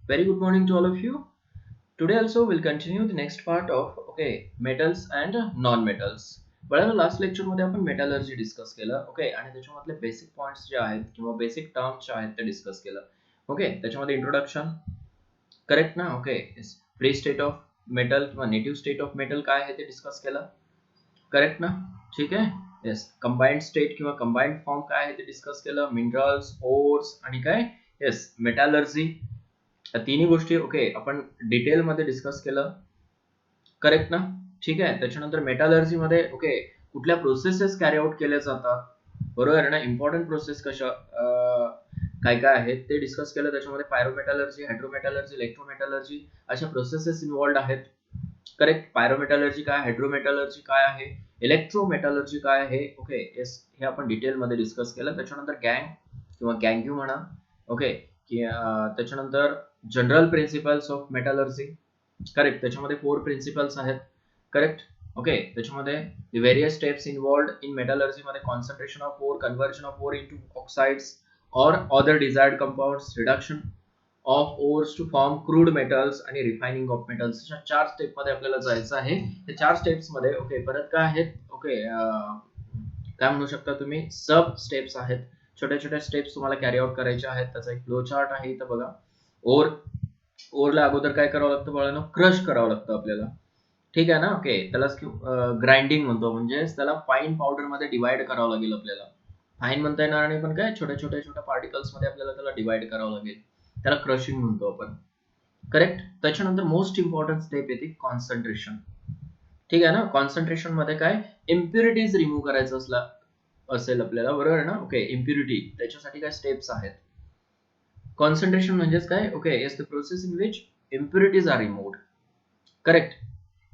Very good morning to all of you. Today also we'll continue the next part of metals and non-metals. बघा last lecture मध्ये आपण metallurgy discuss केलं आणि त्याच्यामधले basic points जे आहेत किंवा बेसिक टर्म्स जे आहेत ते डिस्कस केलं. त्याच्यामध्ये इंट्रोडक्शन करेक्ट ना. फ्री स्टेट ऑफ मेटल किंवा नेटिव्ह स्टेट ऑफ मेटल काय आहे ते डिस्कस केलं. करेक्ट ना. ठीक आहे. येस. कंबाइंड स्टेट किंवा कंबाइंड फॉर्म काय आहे ते डिस्कस केलं. मिनरल्स, ओर्स आणि काय येस मेटलर्जी. या तिन्ही गोष्टी आपण डिटेल मध्ये डिस्कस केलं. करेक्ट ना. ठीक आहे. त्याच्यानंतर मेटलर्जी मध्ये कुठल्या प्रोसेसेस कॅरी आउट केल्या जातात, बरोबर आहे ना. इम्पॉर्टंट प्रोसेस कशा काय काय आहेत ते डिस्कस केलं. त्याच्यामध्ये पायरोमेटलर्जी, हायड्रोमेटलर्जी, इलेक्ट्रोमेटलर्जी अशा प्रोसेसेस इन्व्हॉल्ड आहेत. करेक्ट. पायरोमेटलर्जी काय, हायड्रोमेटलर्जी काय आहे, इलेक्ट्रोमेटलर्जी काय आहे, येस हे आपण डिटेल मध्ये डिस्कस केलं. त्याच्यानंतर गँग किंवा गँग्यू म्हणा. त्याच्यानंतर general principles of metallurgy. Correct. त्याच्यामध्ये 4 प्रिन्सिपल्स आहेत. करेक्ट. त्याच्यामध्ये various steps involved in metallurgy मध्ये concentration of ore, conversion of ore into oxides or other desired compounds, reduction of ores to form crude metals आणि refining of metals. अशा 4 step मध्ये आपल्याला जायचं आहे. त्या 4 स्टेप्स मध्ये परत काय आहेत काय म्हणू शकता तुम्ही, सब स्टेप्स आहेत. छोट्या छोट्या स्टेप्स तुम्हाला कॅरी आउट करायच्या आहेत. त्याचा एक फ्लो चार्ट आहे इथं बघा. ओरला अगोदर काय करावं लागतं बाळांनो, क्रश करावं लागतं आपल्याला. ठीक आहे ना. त्याला ग्राइंडिंग म्हणतो, म्हणजे त्याला फाईन पावडर मध्ये डिवाइड करावं लागेल आपल्याला. फाईन म्हणता येणार नाही, पण काय छोट्या छोट्या छोट्या पार्टिकल्स मध्ये आपल्याला त्याला डिवाइड करावं लागेल. त्याला क्रशिंग म्हणतो आपण. करेक्ट. त्याच्यानंतर मोस्ट इम्पॉर्टंट स्टेप येते कॉन्सन्ट्रेशन. ठीक आहे ना. कॉन्सन्ट्रेशन मध्ये काय इम्प्युरिटीज रिमूव्ह करायचं असेल आपल्याला, बरोबर आहे ना. इम्प्युरिटी त्याच्यासाठी काय स्टेप्स आहेत. कॉन्सन्ट्रेशन म्हणजेच काय is the process in which impurities are removed. Correct.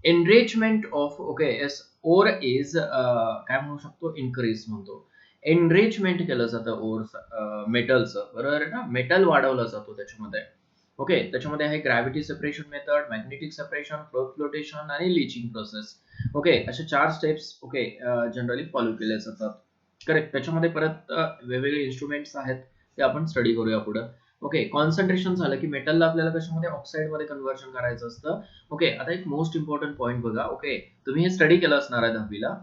Enrichment of ore is काय म्हणू शकतो, इन्क्रीज म्हणतो. एनरिचमेंट केलं जातं ओर मेटलचं, बरोबर आहे ना. मेटल वाढवला जातो त्याच्यामध्ये. त्याच्यामध्ये आहे gravity separation method, magnetic separation, flotation आणि लिचिंग प्रोसेस. अशा 4 स्टेप्स जनरली फॉलो केल्या जातात. करेक्ट. त्याच्यामध्ये परत वेगवेगळे इन्स्ट्रुमेंट्स आहेत, ते आपण स्टडी करूया पुढे. कॉन्सन्ट्रेशन झालं की मेटलला आपल्याला कशामध्ये ऑक्साईड मध्ये कन्व्हर्जन करायचं असतं. आता एक मोस्ट इम्पॉर्टंट पॉईंट बघा. तुम्ही हे स्टडी केलं असणार आहे 10वीला,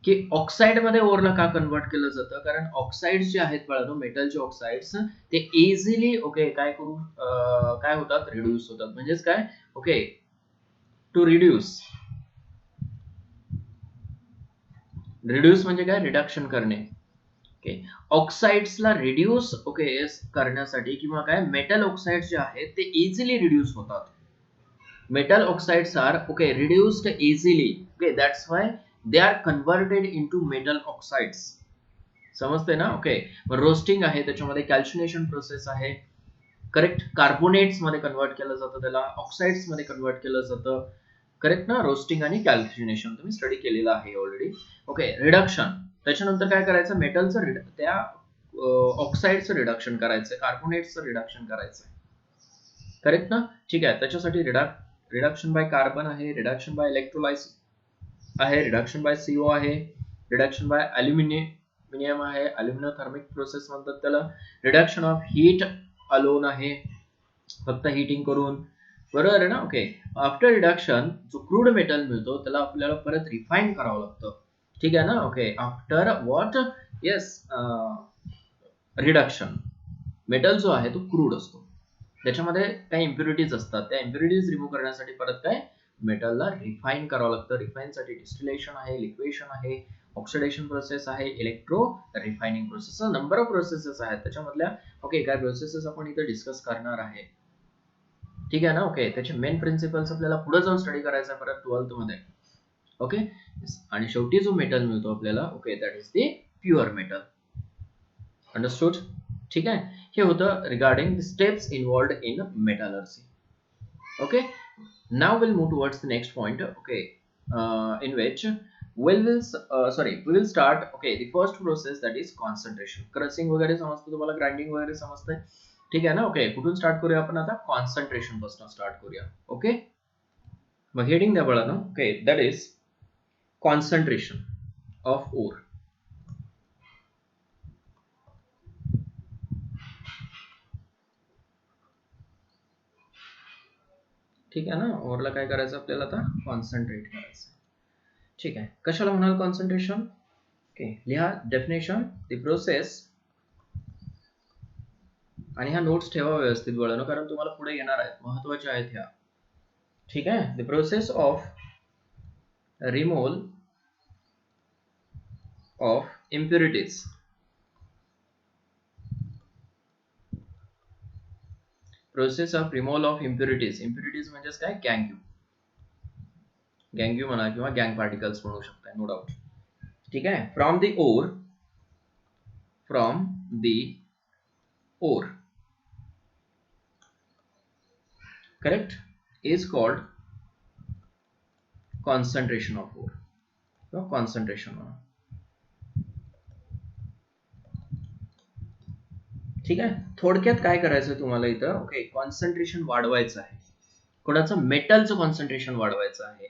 की ऑक्साइड मध्ये ओरला का कन्वर्ट केलं जातं. कारण ऑक्साइड्स जे आहेत बाळांनो, मेटलचे ऑक्साइड्स ते इझिली काय होतात, रिड्यूस होतात. म्हणजेच काय टू रिड्यूस म्हणजे काय, रिडक्शन करणे. ऑक्साइड्सला रिड्यूस करण्यासाठी किंवा काय मेटल ऑक्साइड्स जे आहेत ते इझिली रिड्यूस होतात. Metal oxides are reduced easily. That's why they are converted into metal oxides. समजते ना. रोस्टिंग आहे, त्याच्यामध्ये कॅल्शिनेशन प्रोसेस आहे. करेक्ट. कार्बोनेट्स मध्ये कन्वर्ट केलं जातं, त्याला ऑक्साइड्स मध्ये कन्वर्ट केलं जातं. करेक्ट ना. रोस्टिंग आणि कॅल्शिनेशन तुम्ही स्टडी केलेलं आहे ऑलरेडी. रिडक्शन. त्याच्यानंतर काय करायचं, मेटलचं त्या ऑक्साइडचं रिडक्शन करायचं, कार्बोनेट्सचं रिडक्शन करायचं. करेक्ट ना. ठीक आहे. त्याच्यासाठी रिडक्शन बाय कार्बन आहे, रिडक्शन बाय इलेक्ट्रोलाइस आहे, रिडक्शन बाय CO आहे, रिडक्शन बाय अल्युमिनियम आहे, अल्युमिनोथर्मिक प्रोसेस म्हणतात त्याला. रिडक्शन ऑफ हीट अलोन आहे, फक्त हीटिंग करून, बरोबर आहे ना. आफ्टर रिडक्शन जो क्रूड मेटल मिळतो त्याला आपल्याला परत रिफाईन करावं लागतं. ठीक आहे ना. After what, yes, reduction metal जो आहे तो क्रूड असतो, त्याच्यामध्ये काही इम्प्युरिटीज असतात. त्या इम्प्युरिटीज रिमूव्ह करण्यासाठी परत काय मेटलला रिफाईन करावं लागतं. रिफाईन साठी डिस्टिलेशन आहे, लिक्वेशन आहे, ऑक्सिडेशन प्रोसेस आहे, electro refining process. Number of processes आहेत त्याच्यामधल्या. काय प्रोसेसेस आपण इथे डिस्कस करणार आहे. ठीक आहे ना. त्याचे मेन प्रिन्सिपल्स आपल्याला पुढे जाऊन स्टडी करायचं आहे परत 12th मध्ये. आणि शेवटी जो मेटल मिळतो आपल्याला that is the pure metal. Understood. ठीक आहे. हे होतं regarding the steps involved in metallurgy. Now we'll move towards the next point. In which we will start the first process, that is concentration. Crossing वगैरे समजतं तुम्हाला, grinding वगैरे समजतंय. ठीक आहे ना. कुठून स्टार्ट करूया आपण आता, कॉन्सन्ट्रेशन पासून स्टार्ट करूया. मग हेडिंग द्या बाळांनो. That is concentration of or. ठीक आहे ना. ओरला काय करायचं आपल्याला आता, कॉन्सन्ट्रेट करायचं. ठीक आहे, कशाला म्हणाल कॉन्सन्ट्रेशन. ओके, लिहा डेफिनेशन. द प्रोसेस, आणि ह्या नोट्स ठेवा व्यवस्थित वळण, कारण तुम्हाला पुढे येणार आहेत, महत्वाच्या आहेत ह्या. ठीक आहे, the process of removal of impurities. Process of removal of impurities. Impurities म्हणजेच काय, गँग्यू. गँग्यू म्हणा किंवा गँग पार्टिकल्स म्हणू शकता, नो डाऊट. ठीक आहे, from the ore, from the ore, correct, is called concentration of ore किंवा कॉन्सन्ट्रेशन म्हणा. ठीक आहे, थोडक्यात काय करायचं तुम्हाला इथं, ओके, कॉन्सन्ट्रेशन वाढवायचं आहे. कोणाचं, मेटलचं कॉन्सन्ट्रेशन वाढवायचं आहे.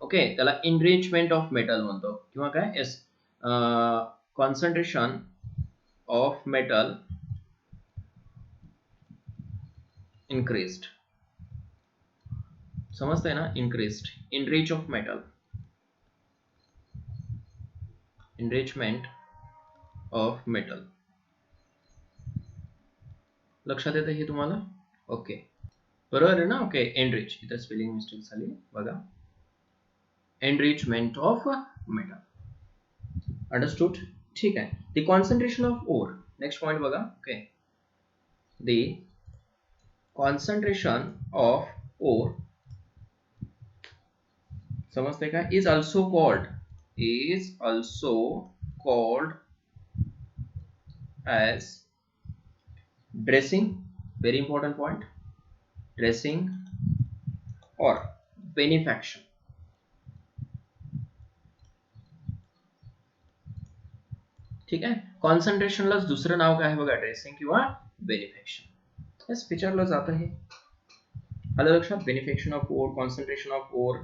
ओके, त्याला इनरिचमेंट ऑफ मेटल म्हणतो किंवा काय, yes, concentration of metal increased. समजतंय ना, increased, enrich of metal, enrichment of metal. लक्षात येतं हे तुम्हाला. ओके, बरोबर आहे ना. ओके, एनरिच, इथं स्पेलिंग मिस्टेक झाली बघा, एनरिचमेंट ऑफ मेटल. अंडरस्टूड. ठीक आहे, the concentration of ore. Next point बघा. Okay, the concentration of ore, समजते का, is also called as dressing. Very important point, dressing or benefaction. ठीक आहे, कॉन्सन्ट्रेशनलाच दुसरं नाव काय आहे बघा, ड्रेसिंग किंवा बेनिफॅक्शन. हेच विचारलं जातं हे. आलं लक्षात, beneficiation of ore, concentration of ore.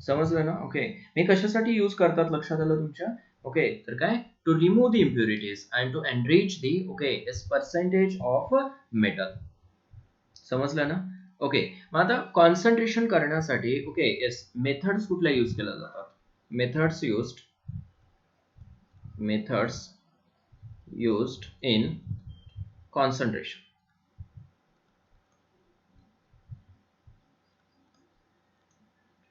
समजलं ना. ओके, मी कशासाठी यूज करतात लक्षात आलं तुमच्या. ओके, तर काय, to remove the impurities and to enrich the, okay, percentage of metal. समजलं ना. ओके, मग आता कॉन्सन्ट्रेशन करण्यासाठी, ओके, येस, मेथड्स कुठल्या यूज केल्या जातात. Methods used in concentration.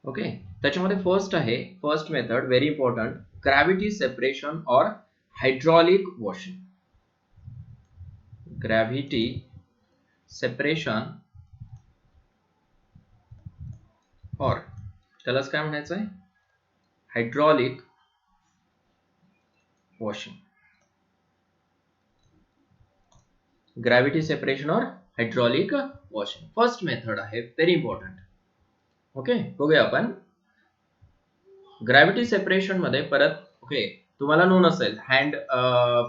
Okay, त्याच्यामध्ये first method, very important, gravity separation or hydraulic washing. Gravity separation or, त्यालाच काय म्हणायचं आहे, hydraulic washing. Gravity separation or hydraulic washing first method आहे, व्हेरी इम्पॉर्टंट. ओके, बघूया आपण. ग्रॅव्हिटी सेपरेशन मध्ये परत, ओके, तुम्हाला नोन असेल, हँड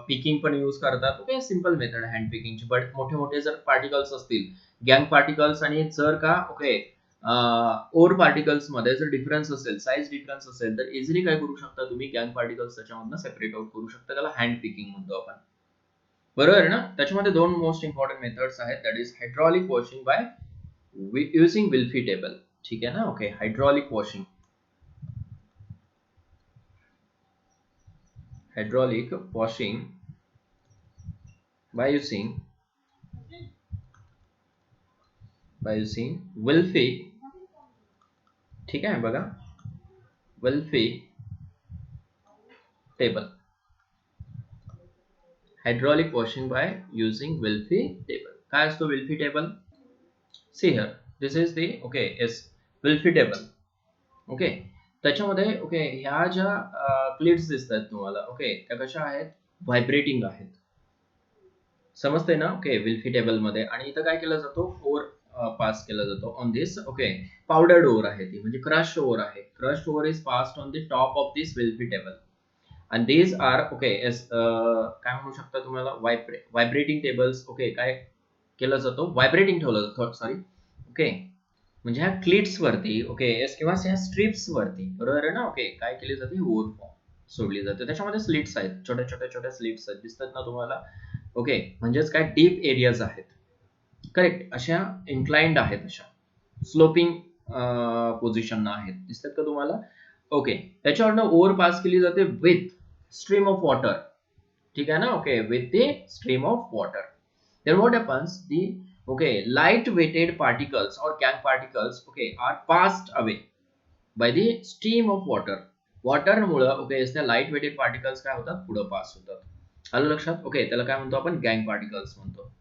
पिकिंग पण यूज करतात. ओके, सिंपल मेथड हँड पिकिंगची. बट मोठे जर पार्टिकल्स असतील, गँग पार्टिकल्स, आणि जर का, ओके, ओर पार्टिकल्स मध्ये जर डिफरन्स असेल, साईज डिफरन्स असेल, तर इझिली काय करू शकता तुम्ही, गँग पार्टिकल्स त्याच्यामधून सेपरेट आउट करू शकता. त्याला हँड पिकिंग म्हणतो आपण. बरोबर आहे ना. त्याच्यामध्ये दोन मोस्ट इम्पॉर्टंट मेथड्स आहेत, that is hydraulic washing bye using Wilfley table. ठीक आहे ना. Okay, hydraulic washing, by using विल्फी. ठीक आहे बघा, विल्फी table. Hydraulic washing bye using Wilfley table. काय असतो विल्फी table? See here, this is the, okay, yes, विल्फी table. Okay, त्याच्यामध्ये, ओके, ह्या ज्या क्लिप्स दिसतात तुम्हाला, ओके, त्या कशा आहेत, व्हायब्रेटिंग आहेत. समजते ना. ओके, विल्फी टेबल मध्ये, आणि इथं काय केलं जातो, ओर पास केला जातो on this. Okay, powdered ore आहे ती, म्हणजे क्रश्ड ओर आहे. Crushed ore is passed on the top of this Wilfley table. and these are, okay, yes, काय म्हणू शकता तुम्हाला, व्हायब्रेटिंग टेबल्स. ओके, काय केलं जातो, व्हायब्रेटिंग ठेवलं जातं, सॉरी. ओके, म्हणजे ह्या क्लिट्स वरती, ओके, येस, किंवा ह्या स्ट्रिप्स वरती, बरोबर आहे ना. ओके, काय केली जाते, ओर सोडली जाते. त्याच्यामध्ये स्लिट्स आहेत, छोट्या स्लिट्स आहेत, दिसतात ना तुम्हाला. ओके, म्हणजेच काय, डीप एरियाज आहेत, करेक्ट, अशा इन्क्लाइंड आहेत अशा. स्लोपिंग पोझिशन आहेत, दिसतात का तुम्हाला? ओके, त्याच्यावरनं ओव्हर पास केली जाते विथ स्ट्रीम ऑफ वॉटर, ठीक आहे ना? Okay, with the stream of water. Then what happens, the light weighted particles or gangue particles are passed away by the stream of water. वॉटरमुळं त्या light weighted particles काय होतात, पुढे pass होतात. आलं लक्षात? त्याला काय म्हणतो आपण, गँग पार्टिकल्स म्हणतो.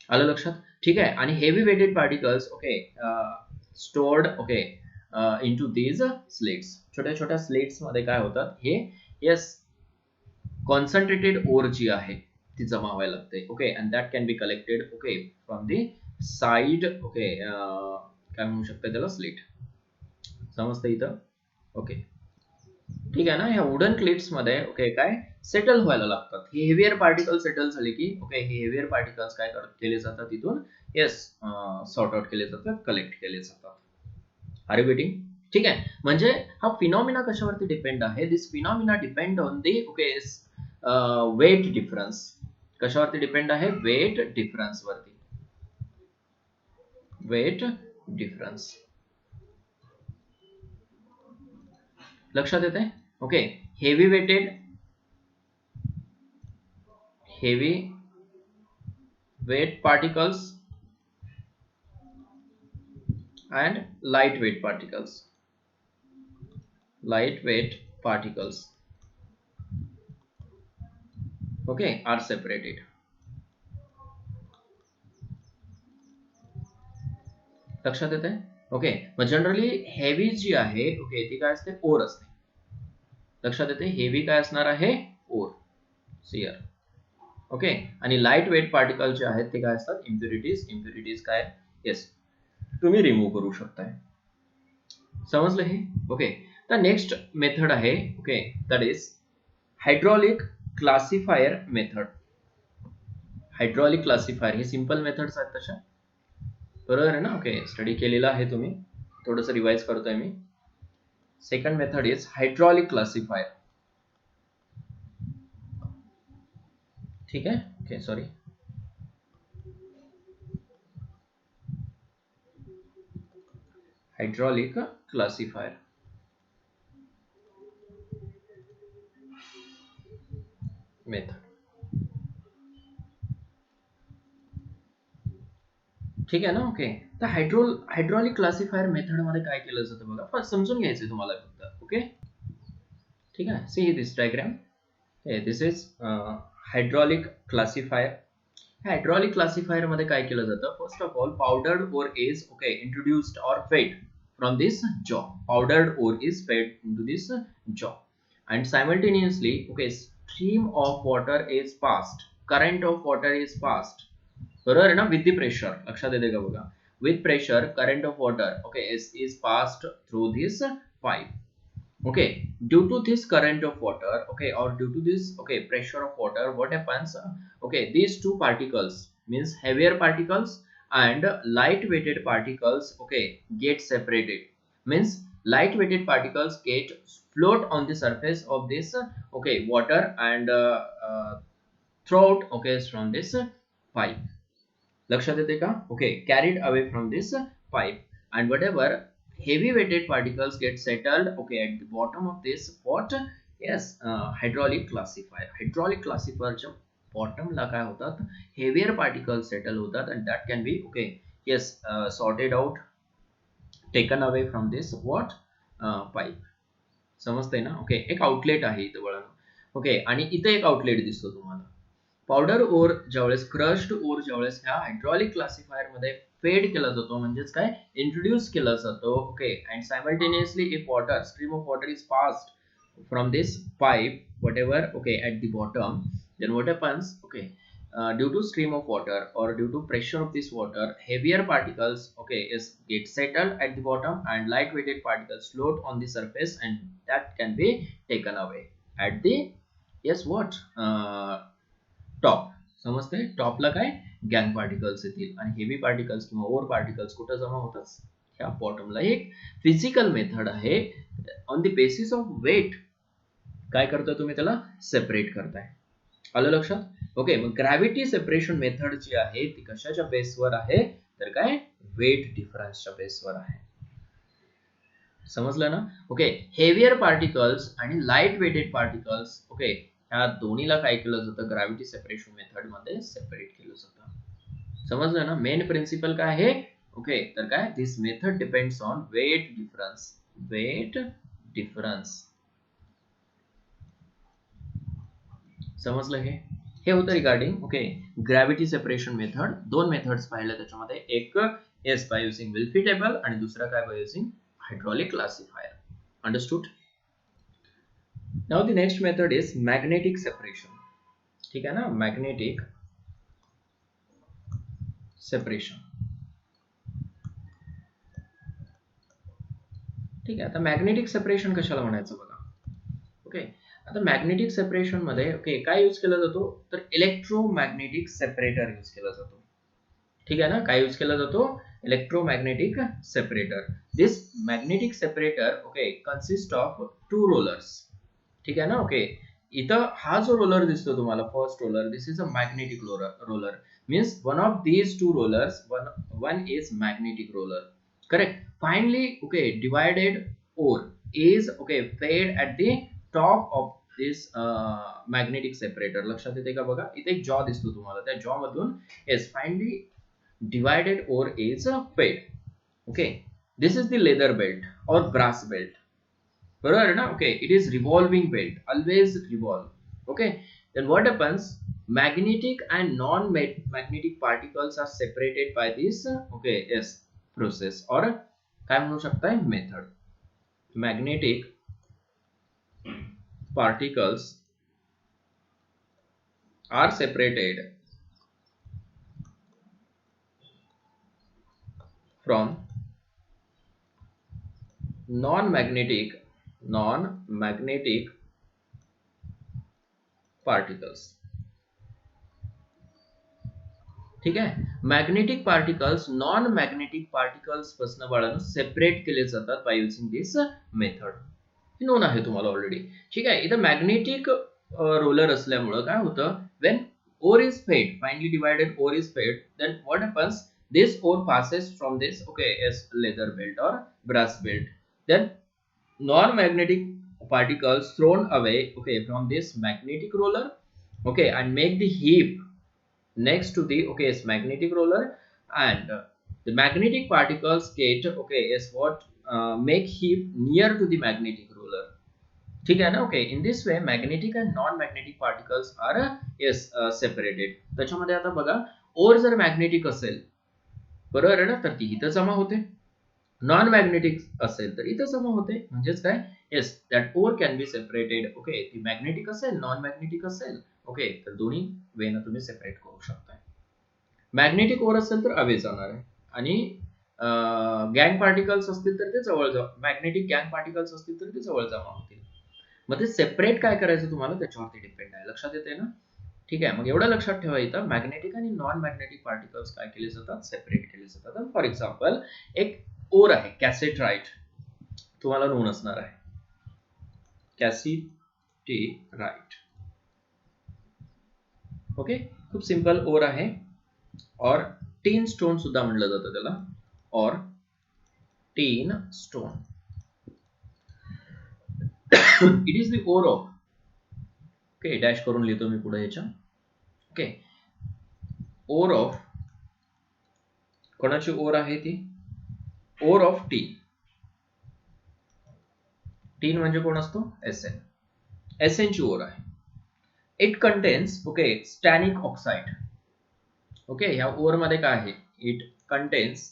आलं लक्षात? ठीक आहे. आणि heavy weighted particles stored into these slates. छोट्या छोट्या स्लेट्स मध्ये काय होतात, हे येस कॉन्सन्ट्रेटेड ओर जी आहे ती जमा व्हायला लागते. And that can be collected from the side. काय म्हणू शकता त्याला, स्लेट. समजतं इथं? ठीक आहे ना? ह्या वुडन क्लिप्स मध्ये काय सेटल व्हायला लागतात. हे हेवियर पार्टिकल सेटल झाले की हे हेवियर पार्टिकल्स काय केले जातात, तिथून येस सॉर्ट आउट केले जातात, कलेक्ट केले जातात. Are you getting? ठीक आहे. म्हणजे हा फिनॉमिना कशावरती डिपेंड आहे? This phenomena depend on the weight difference. कशावरती डिपेंड आहे? वेट डिफरन्स वरती. वेट डिफरन्स लक्षात येते? Heavy weight particles and lightweight particles are separated. लक्षात येते? मग जनरली हेवी जी आहे ती काय असते, ओर असते. लक्षात येते? हेवी काय असणार आहे, ओर, सियर. आणि लाईट वेट पार्टिकल जे आहेत ते काय असतात, इम्प्युरिटीज काय, येस, तुम्ही रिमूव्ह करू शकताय. समजलं हे? तर नेक्स्ट मेथड आहे that is hydraulic classifier method. Hydraulic classifier हे सिंपल मेथड्स आहेत तशा, बरोबर आहे ना? स्टडी केलेला आहे तुम्ही, थोडस रिवाइज करतोय मी. Second method is hydraulic classifier. ठीक आहे? Sorry, hydraulic classifier method. ठीक आहे ना? तर हायड्रॉलिक क्लासिफायर मेथड मध्ये काय केलं जातं बघा, फक्त समजून घ्यायचंय तुम्हाला फक्त. ठीक आहे. See this diagram. This is hydraulic classifier. Hydraulic classifier मध्ये काय केलं जातं, first of all powdered ore is introduced or fed from this jaw. Powdered ore is fed into this jaw, and simultaneously stream of water is passed, current of water is passed, बरोबर आहे ना, with the pressure. लक्षात येते का बघा, with pressure current of water is passed through this pipe. Due to this current of water or due to this pressure of water, what happens, these two particles, means heavier particles and light weighted particles get separated. Means light weighted particles get float on the surface of this water and throughout from this pipe. लक्षात येते का? Carried away from this pipe, and whatever heavy weighted particles get settled at the bottom of this what, yes, hydraulic classifier. Hydraulic classifier च्या bottom ला काय होतात, heavier particles settle होतात, and that can be yes, sorted out, taken away from this what pipe. समजतंय ना? एक outlet आहे इथे वळण. आणि इथे एक आउटलेट दिसतो तुम्हाला. पावडर ओर ज्यावेळेस, क्रश्ड ओर ज्यावेळेस ह्या हायड्रॉलिक क्लासिफायर मध्ये फेड केला जातो, म्हणजेच काय, इंट्रोड्यूस केला जातो. And simultaneously if water, stream of water is passed from this pipe whatever at the bottom, then what happens, due to stream of water or due to pressure of this water, heavier particles is get settled at the bottom and light weighted particles float on the surface, and that can be taken away at the, yes, what, top. समजते? टॉपला काय, गँग particles येतील, आणि heavy particles किंवा ore particles कुठे जमा होतात, ह्या बॉटमला. एक फिजिकल मेथड आहे, on the basis of weight काय करताय तुम्ही, त्याला सेपरेट करताय. आलं लक्षात? मग ग्रॅव्हिटी सेपरेशन मेथड जी आहे ती कशाच्या बेसवर आहे, तर काय वेट डिफरन्सच्या बेसवर आहे. समजलं ना? ओके, हेवियर पार्टिकल्स आणि लाईट वेटेड पार्टिकल्स, ओके, ह्या दोन्हीला काय केलं जातं ग्रॅव्हिटी सेपरेशन मेथड मध्ये सेपरेट केलं जातं. समजलं ना? मेन प्रिन्सिपल काय आहे? ओके, तर काय this method depends on weight difference. Weight difference. समजलं? हे होतं regarding okay gravity separation method. दोन मेथड्स पाहिले त्याच्यामध्ये, एक as by using Wilfley table आणि दुसरा काय by using hydraulic classifier. Understood? Now the next method is magnetic separation. ठीक है ना? Magnetic separation. ठीक आहे. आता मॅग्नेटिक सेपरेशन कशाला म्हणायचं बघा. ओके, आता मॅग्नेटिक सेपरेशन मध्ये ओके काय यूज केला जातो, तर इलेक्ट्रोमॅग्नेटिक सेपरेटर यूज केला जातो. ठीक आहे ना? काय यूज केला जातो, electromagnetic separator. This magnetic separator okay consist of two rollers. ठीक आहे ना? ओके, इथं हा जो रोलर दिसतो तुम्हाला first roller, this is a magnetic roller. Means one of these two rollers, one is magnetic roller. Correct. Finally okay divided ore is okay fed at the top of this magnetic separator. लक्षात येते का बघा, इथे एक जॉ दिसतो तुम्हाला, त्या जॉ मधून is finally divided ore is fed. Okay, this is the leather belt or brass belt. बरोबर है ना? Okay, it is revolving belt, always revolve. Okay, then what happens, magnetic and non-magnetic particles are separated by this okay yes process or काय म्हणू शकता है method. Magnetic particles are separated from non-magnetic particles. ठीक आहे. Magnetic particles non magnetic particles पासून बाळांनो separate केले जातात बाय युजिंग दिस मेथड. हे नोन आहे तुम्हाला ऑलरेडी. ठीक आहे. इथं मॅग्नेटिक रोलर असल्यामुळे काय होतं, when ore is fed, finely divided ore is fed, then what happens, this ore passes from this okay as leather belt or brass belt, then non-magnetic particles thrown away okay from this magnetic roller okay and make the heap next to the okay is magnetic roller, and the magnetic particles get okay is what make heap near to the magnetic roller. ठीक आहे ना? Okay, in this way magnetic and non magnetic particles are yes separated. त्याच्यामध्ये आता बघा, or जर magnetic असेल बरोबर आहे ना, तर ती इथं जमा होते. नॉन मॅग्नेटिक असेल तर इथं जमा होते. म्हणजेच काय, yes that ore can be separated. Okay, ती मॅग्नेटिक असेल नॉन मॅग्नेटिक असेल ओके, तर दोन्ही वेनं तुम्ही सेपरेट करू शकता. मॅग्नेटिक ओर असेल तर अवे जाणार आहे आणि गँग पार्टिकल्स असतील तर ते जवळ जाऊ, मॅग्नेटिक गँग पार्टिकल्स असतील तर ते जवळ जमा होतील. मग ते सेपरेट काय करायचं तुम्हाला त्याच्यावरती डिपेंड आहे. लक्षात येते ना? ठीक आहे. मग एवढं लक्षात ठेवा, इथं मॅग्नेटिक आणि नॉन मॅग्नेटिक पार्टिकल्स काय केले जातात, सेपरेट केले जातात. फॉर एक्झाम्पल एक ओर आहे कॅसेटराइट, तुम्हाला नोन असणार आहे कॅसेटराइट. ओके, खूप सिंपल ओर आहे. और टीन स्टोन सुद्धा म्हटलं जातं त्याला, or tin stone. It is the ore of okay dash करून लिहितो मी पुढे याच्या. ओके, ओर ऑफ कोणाची ओर आहे ती, ओर ऑफ टीन. टीन म्हणजे कोण असतो, एसएन. एसएन ची ओर आहे. It contains okay stannic oxide. Okay, ह्या ओर मध्ये काय आहे, इट कंटेन्स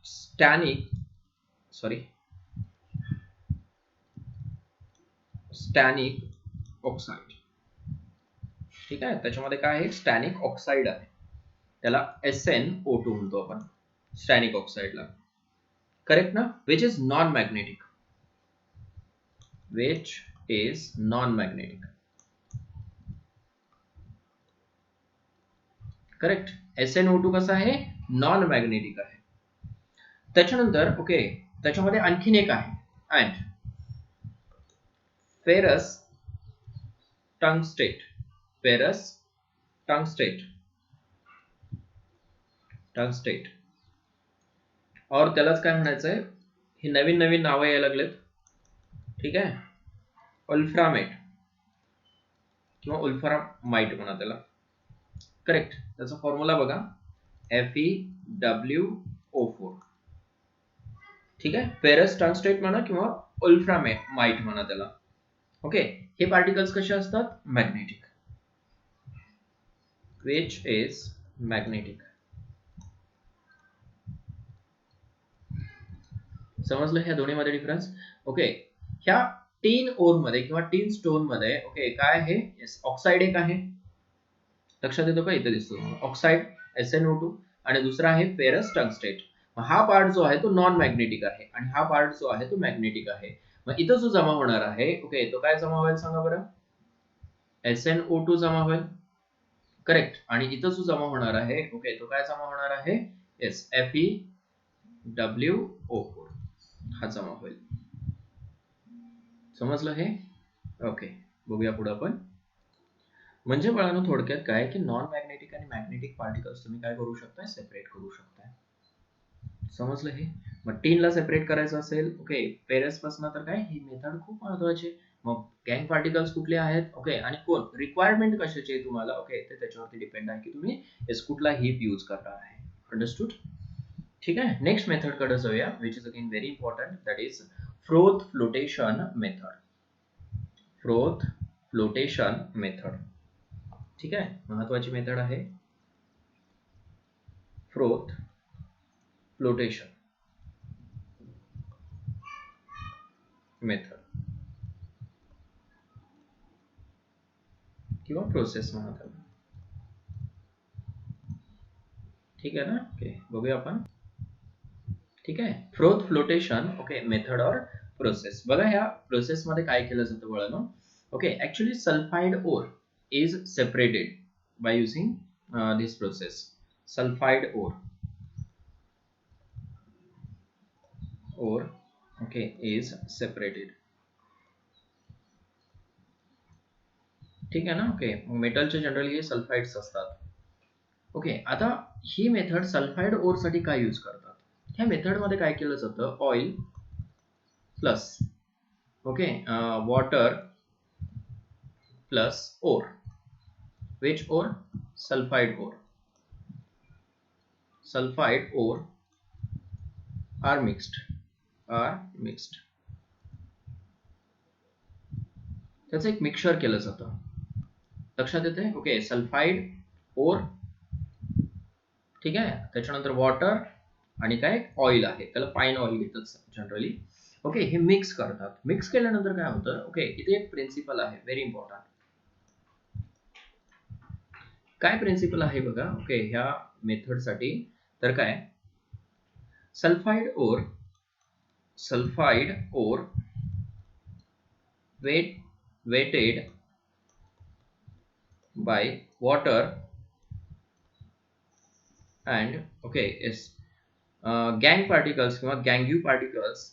स्टॅनिक ऑक्साइड. ठीक आहे, त्याच्यामध्ये काय आहे, स्टॅनिक ऑक्साइड आहे. त्याला SnO2 म्हणतो आपण स्टॅनिक ऑक्साइडला. करेक्ट ना? Which is non magnetic. Correct. SnO2 कसा आहे, नॉन मॅग्नेटिक आहे. त्याच्यानंतर ओके त्याच्यामध्ये आणखीन एक आहे, and ferrous tungstate. Tungstate, tungstate, और त्यालाच काय म्हणायचंय, ही नवीन नवीन नावं यायला लागलेत, ठीक आहे, वोल्फ्रामेट किंवा वोल्फ्रामाइट म्हणा त्याला, करेक्ट. त्याचा फॉर्म्युला बघा FeWO4, ठीक आहे. फेरस टंगस्टेट म्हणा किंवा वोल्फ्रामाइट म्हणा त्याला. ओके, हे पार्टिकल्स कसे असतात, मॅग्नेटिक, which is magnetic. समजलं ह्या दोन्ही मध्ये डिफरन्स. ओके, ह्या टीन ओर मध्ये किंवा टीन स्टोन मध्ये ओके काय आहे, ऑक्साइड एक आहे, लक्षात येतो का, इथे दिसतो ऑक्साइड SnO2, आणि दुसरा आहे फेरस टंगस्टेट. हा पार्ट जो आहे तो नॉन मॅग्नेटिक आहे आणि हा पार्ट जो आहे तो मॅग्नेटिक आहे. मग इथं जो जमा होणार आहे ओके तो काय जमा होईल सांगा बरं, SnO2 जमा होईल, करेक्ट. आणि इथं जो जमा होणार आहे ओके तो काय जमा होणार आहे, FeWO4 हा जमा होईल. समजलं हे, ओके. बघूया पुढे आपण. म्हणजे बाळांनो थोडक्यात काय की नॉन मॅग्नेटिक आणि मॅग्नेटिक पार्टिकल्स तुम्ही काय करू शकता, सेपरेट करू शकता. समजलं हे. मग टीनला सेपरेट करायचं असेल ओके फेरस पासून, तर काय ही मेथड खूप महत्त्वाची. मग गँग पार्टिकल्स कुठले आहेत ओके आणि कोण, रिक्वायरमेंट कशाची आहे तुम्हाला ओके ते त्याच्यावरती डिपेंड आहे की तुम्ही कुठला हीप यूज करणार आहे. अंडरस्टूड, ठीक आहे. नेक्स्ट मेथड कडे जाऊया, which is again very important, that is froth flotation method. Froth flotation method, ठीक आहे, महत्वाची मेथड आहे फ्रोथ फ्लोटेशन मेथड किंवा प्रोसेस म्हणतात, ठीक आहे ना. ओके बघूया आपण, ठीक आहे. फ्रोथ फ्लोटेशन ओके मेथड और प्रोसेस. बघा ह्या प्रोसेस मध्ये काय केलं जातं बाळांनो, okay actually sulphide ore is separated by using this process. Sulphide or okay is separated, ठीक आहे ना. ओके मेटलचे जनरली हे सल्फाइड्स असतात. ओके आता ही मेथड सल्फाइड ओर साठी काय यूज करतात, ह्या मेथड मध्ये काय केलं जातं, oil plus okay water plus ore, which ore, sulphide ore, sulphide ore are mixed, त्याचं एक मिक्सचर केलं जातं, लक्षात येते. ओके सल्फाइड ओर, ठीक आहे, त्याच्यानंतर वॉटर आणि काय ऑइल आहे, त्याला पाइन ऑइल घेतात जनरली. ओके हे मिक्स करतात. मिक्स केल्यानंतर काय होतं, ओके इथे एक प्रिन्सिपल आहे व्हेरी इम्पॉर्टंट. काय प्रिन्सिपल आहे बघा ओके ह्या मेथड साठी, तर काय sulphide or weighted by water and okay is gang particles किंवा gangue particles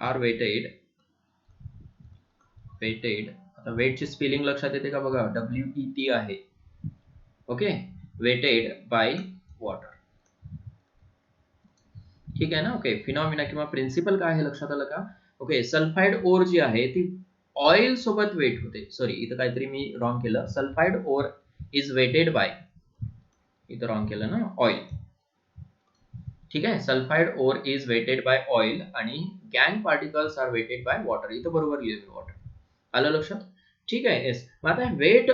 are weighted. आता वेट ची स्पेलिंग लक्षात येते का बघा, WET आहे. ओके weighted by water, ठीक आहे ना. ओके फिनॉमिना किंवा प्रिन्सिपल काय आहे लक्षात आलं का. ओके सल्फाइड ओर जी आहे ती ऑइल सोबत वेट होते, सॉरी इथं काहीतरी मी रॉंग केलं, sulphide ore is weighted by, इथं रॉंग केलं ना, ऑइल, ठीक आहे. Sulphide ore is weighted by oil आणि गँग particles are weighted by water, इथं बरोबर लिहिलं वॉटर, आलं लक्षात, ठीक आहे. येस मग आता वेट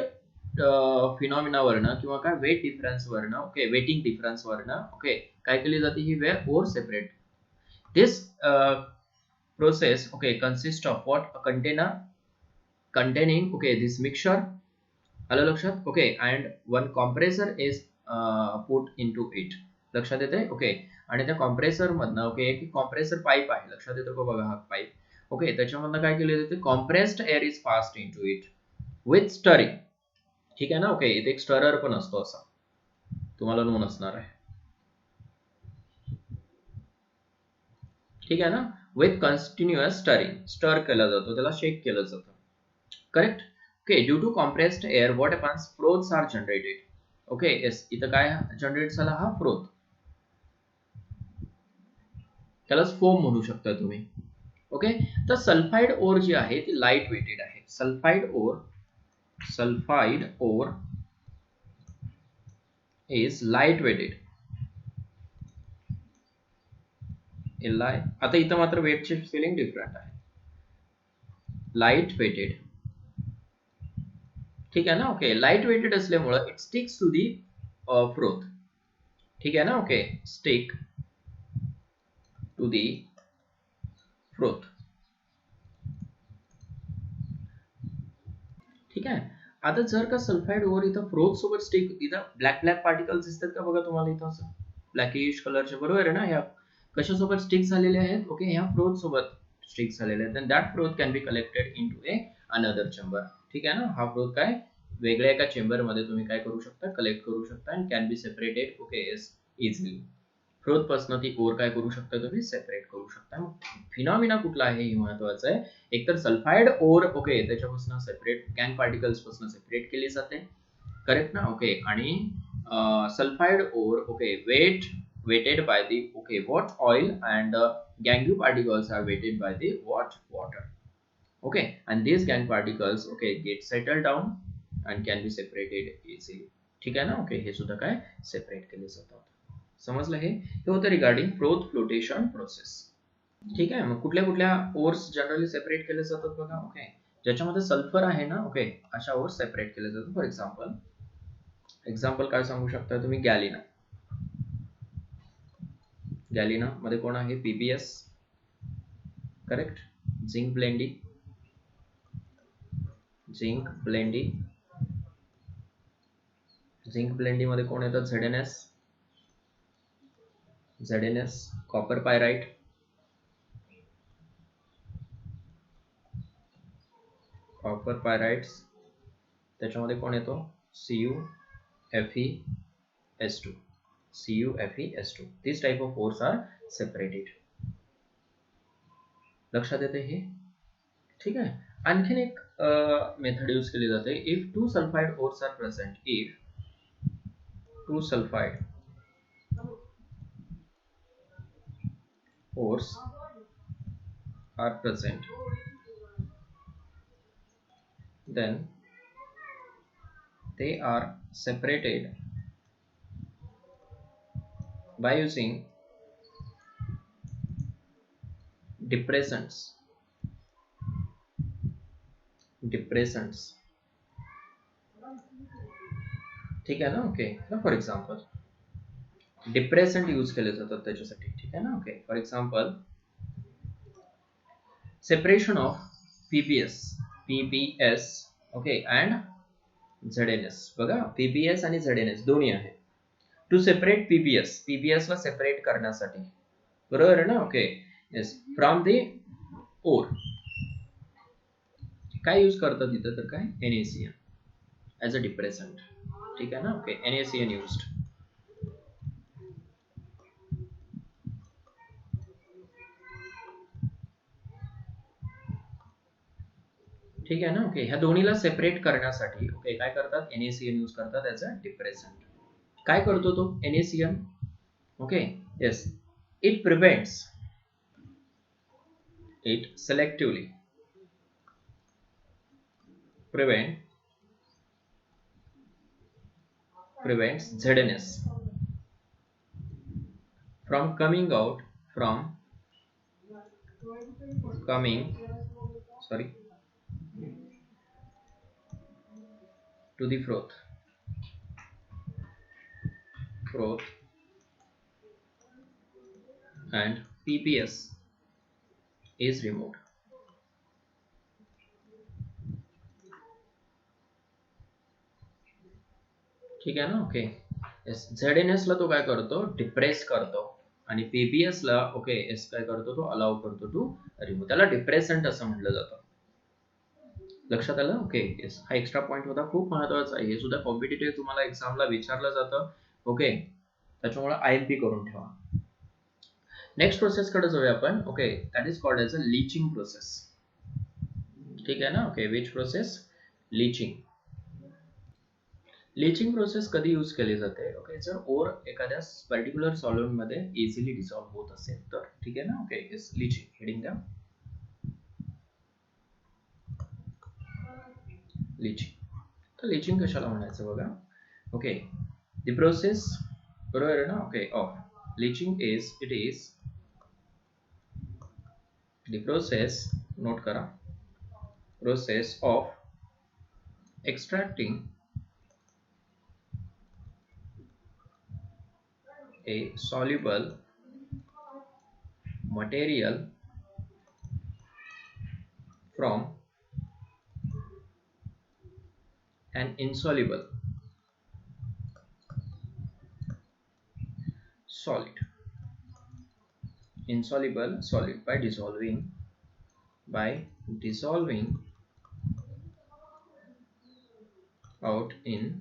फिनॉमिना वरनं किंवा काय वेट डिफरन्स वरनं ओके वेटिंग डिफरन्स वरनं ओके काय केली जाते ही वे ore separate. This process okay consist of what, a container containing okay this mixture, आलं लक्षात. Okay and one compressor is put into it, लक्षात येते. ओके आणि त्या कॉम्प्रेसर मधनं ओके एक कॉम्प्रेसर पाईप आहे, लक्षात येतो का बघा हा पाईप. ओके त्याच्यामधनं काय केले जाते, compressed air is passed into it with stirring, ठीक आहे ना. ओके इथे एक स्टरर पण असतो, असा तुम्हाला नोन असणार आहे, ठीक आहे ना. विथ कंटिन्युअस स्टरिंग, स्टर केला जातो, त्याला शेक केलं जातं. Correct. Okay, due to compressed air what happens, froths are generated. Okay, yes, इथं काय जनरेट झाला, हा फ्रोथ. त्यालाच फोम म्हणू शकता तुम्ही. ओके, तर सल्फाइड ओर जी आहे ती लाईट वेटेड आहे. Sulphide ore is light weighted. आता इथं मात्र वेटची स्पेलिंग डिफरंट आहे. लाईट वेटेड, ठीक आहे ना. ओके, लाईट वेटेड असल्यामुळं it sticks to the froth. ठीक आहे ना. Okay, stick to the froth. ठीक आहे. आता जर का सल्फाइड ओर इथं फ्रोथ सोबत स्टिक, इथं ब्लॅक पार्टिकल्स दिसतात का बघा तुम्हाला इथं, असं ब्लॅकिश कलरचे, बरोबर आहे ना. ह्या कशासोबत स्टिक झालेले आहेत, ओके, ह्या फ्रोथ सोबत स्टिक झालेले आहेत. And that froth can be collected into a another chamber. ठीक आहे ना. हा फ्रोथ काय वेगळ्या एका चेंबर मध्ये तुम्ही काय करू शकता, कलेक्ट करू शकता, and can be separated. Okay, yes, easily. Froth पासून ती ओर काय करू शकता, तुम्ही सेपरेट करू शकता. मग फिनॉमिना कुठला आहे हे महत्वाचं आहे. एकतर सल्फाइड ओर, ओके, त्याच्यापासून सेपरेट गँग पार्टिकल्स पासून सेपरेट केली जाते. करेक्ट ना. ओके, आणि sulphide or, okay, weighted by the, okay, what, oil, and gangue particles are weighted by the what, water. Okay, and these gang particles, okay, get settled down and can be separated easily. ठीक आहे ना. Okay, हे सुद्धा काय separate केले जातात. समजलं. हे होतं रिगार्डिंग फ्रोथ फ्लोटेशन प्रोसेस. ठीक आहे. मग कुठल्या कुठल्या ओर्स जनरली सेपरेट केले जातात बघा. ओके, ज्याच्यामध्ये सल्फर आहे ना, ओके, अशा ओर्स सेपरेट केले जातात. फॉर एक्झाम्पल काय सांगू शकता तुम्ही, गॅलिना. गॅलिना मध्ये कोण आहे, पीबीएस. करेक्ट. झिंक ब्लेंडी, झिंक ब्लेंडी मध्ये कोण येतात, झेडएनएस. कॉपर पायराइट, त्याच्यामध्ये कोण येतो, CuFeS2. These type of ores are separated. लक्षात येते हे. ठीक आहे. आणखीन एक मेथड यूज केली जाते. If two sulphide ores are present, then they are separated by using depressants. ठीक आहे ना. Okay, for example depressant use केले जातात त्याच्यासाठी. ठीक आहे ना. Okay, for example separation of PbS, okay, and ZnS. बघा, पीबीएस आणि झेडएनएस दोन्ही आहे. टू सेपरेट पीबीएस ला सेपरेट करण्यासाठी, बरोबर आहे ना. Okay, yes, from the ore काय यूज करतात इथं, तर काय, NaCN ऍज अ डिप्रेसंट. ठीक आहे ना. Okay, NaCN used. ठीक आहे ना. ओके, ह्या दोन्हीला सेपरेट करण्यासाठी, ओके, काय करतात, NaCN यूज करतात ऍज अ डिप्रेसंट. काय करतो तो NaCN, okay, yes, it selectively prevents ZNS from coming to the froth, and PBS is removed. ठीक आहे ना. ओके, ZNS ला तो काय करतो, डिप्रेस करतो, आणि PBS ला, ओके, एस काय करतो, तो अलाउ करतो टू रिमूव्ह. त्याला डिप्रेसंट असं म्हटलं जातं. लक्षात आलं. ओके, येस, हा एक्स्ट्रा पॉइंट होता, खूप महत्वाचा आहे. हे सुद्धा कॉम्पिटिटिव्ह तुम्हाला एक्झामला विचारलं जातं. ओके, त्याच्यामुळे IMP करून ठेवा. नेक्स्ट प्रोसेस कडे जाऊया आपण. Okay, that is called as a leaching process. ठीक आहे ना. Okay, which process? Leaching. Leaching process कधी यूज केली जाते? ओके, जर ओर एखाद्या पर्टिक्युलर सॉल्व्हेंट मध्ये इझिली डिसॉल्व्ह होत असेल तर. ठीक आहे ना. Okay, is leaching. हेडिंग द्या. लीचिंग. तर लीचिंग कशाला म्हणायचं बघा. ओके, द प्रोसेस, बरोबर आहे ना. Okay, of leaching is, it is the process, note करा, process of extracting a soluble material from an insoluble solid. Insoluble solid by dissolving out in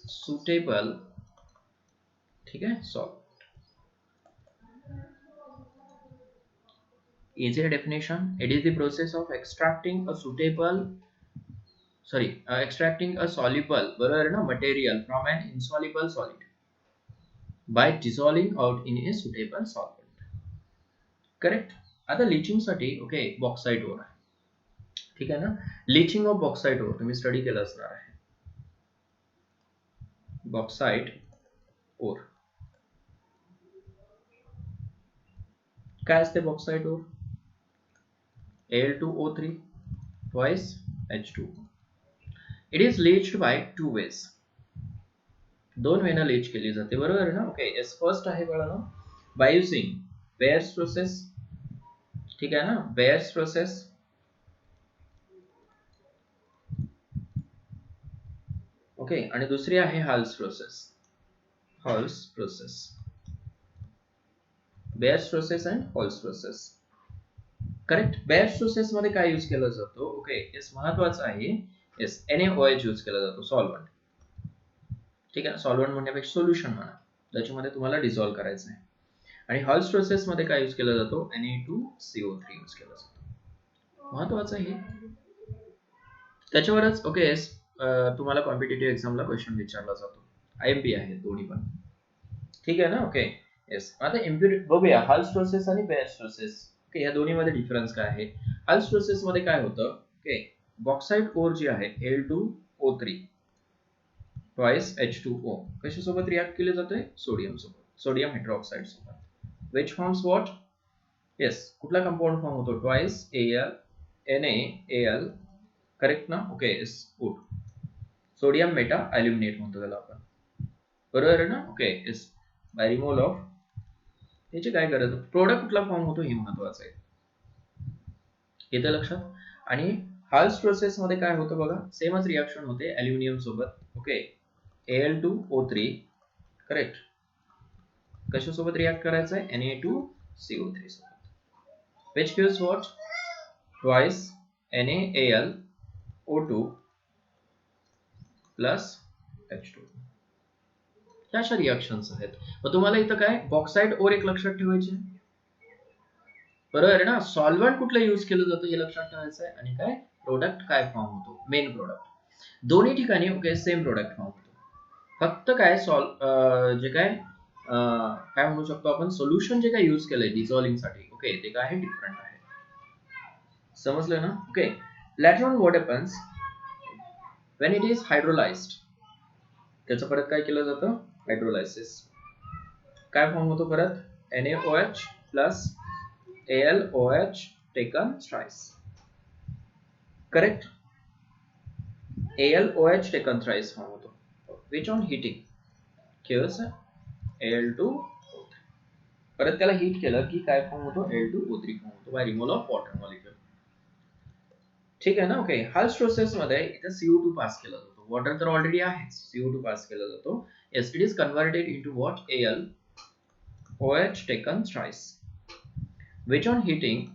suitable, ठीक है, solid. Easy definition: it is the process of extracting a soluble, बरोबर है ना, material from an insoluble solid by dissolving out in a suitable solvent. Correct. आता leaching साठी okay bauxite ore आहे. ठीक आहे ना. लीचिंग ऑफ बॉक्साइट ओर तुम्ही स्टडी केलं असणार आहे. बॉक्साइट ओर काय असते? Bauxite ore Al2O3 twice H2O. It is leached by two ways. दोन वेना लीच केली जाते, बरोबर आहे ना. ओके, एस फर्स्ट आहे बघा ना, बाय युजिंग बेअर्स प्रोसेस. ठीक आहे ना, बेअर्स प्रोसेस. ओके, आणि दुसरी आहे halls process. Halls process, bears process and halls process. Correct. Bears process मध्ये काय यूज केलं जातो? ओके, एस महत्वाचं आहे. एस NaOH यूज केला जातो, सॉल्व्हंट. ठीक आहे, सॉल्व्हंट म्हणण्यापेक्षा सोल्युशन म्हणा, त्याच्यामध्ये तुम्हाला डिसॉल्व्ह करायचं आहे. आणि हॉल्स प्रोसेस मध्ये काय यूज केला जातो? Na2CO3 यूज केला जातो. महत्वाचं आहे. त्याच्यावरच ओके तुम्हाला कॉम्पिटिटिव्ह एक्झामला क्वेश्चन विचारला जातो. IMP आहे दोन्ही पण. ठीक आहे ना. Okay, yes. आता बघूया हॉल्स प्रोसेस आणि बेअर्स प्रोसेस. ओके, या दोन्ही मध्ये डिफरन्स काय आहे? हॉल्स प्रोसेस मध्ये काय होतं? ओके, बॉक्साइट ओर जी आहे Al2O3 ट्वाइस H2O कशासोबत रिॲक्ट केले जाते? सोडियम सोबत, सोडियम हायड्रॉक्साइड सोबत. which forms what? येस, कुठला कंपाऊंड फॉर्म होतो? Twice NaAl. करेक्ट ना. Okay, yes, good. Sodium meta aluminate म्हणतो त्याला आपण, बरोबर आहे ना. Okay, yes, by removal of. याची काय गरज? प्रोडक्ट कुठला फॉर्म होतो हे महत्वाचं आहे. येतं लक्षात. आणि हॉल्स प्रोसेस मध्ये काय होतं बघा, सेमच रिॲक्शन होते अल्युमिनियम सोबत. Okay, Al2O3 correct. कशासोबत रिॲक्ट करायचं आहे? Na2CO3 सोबत. which gives what? twice NaAlO2 plus H2. ह्या अशा रिॲक्शन्स आहेत. मग तुम्हाला इथं काय बॉक्साइट ओर एक लक्षात ठेवायचे, बरोबर आहे ना. सॉल्व्हंट कुठलं यूज केलं जातं हे लक्षात ठेवायचं आहे. आणि काय प्रोडक्ट काय फॉर्म होतो? Main product. दोन्ही ठिकाणी ओके सेम प्रोडक्ट फॉर्म होतो. फक्त काय जे काय काय म्हणू शकतो आपण, सोल्युशन जे काय यूज केलंय डिसॉल्विंग साठी, ओके, ते काय आहे? डिफरंट आहे. समजलं ना. Okay, later on what happens when it is hydrolysed. त्याचं परत काय केलं जातं? हायड्रोलायसिस. काय फॉर्म होतो परत? NaOH plus AlOH taken thrice. Correct. AlOH taken thrice form होतो. which on heating gives Al2O3. परत त्याला हीट केलं की काय फॉर्म होतो? Al2O3 फॉर्म होतो by removal of water molecule. ठीक आहे ना. ओके, हॉल्स प्रोसेस मध्ये इथे CO2 पास केला जातो. वॉटर तर ऑलरेडी आहे, CO2 पास केला जातो. yes, it is converted into what? AlOH taken thrice, which on heating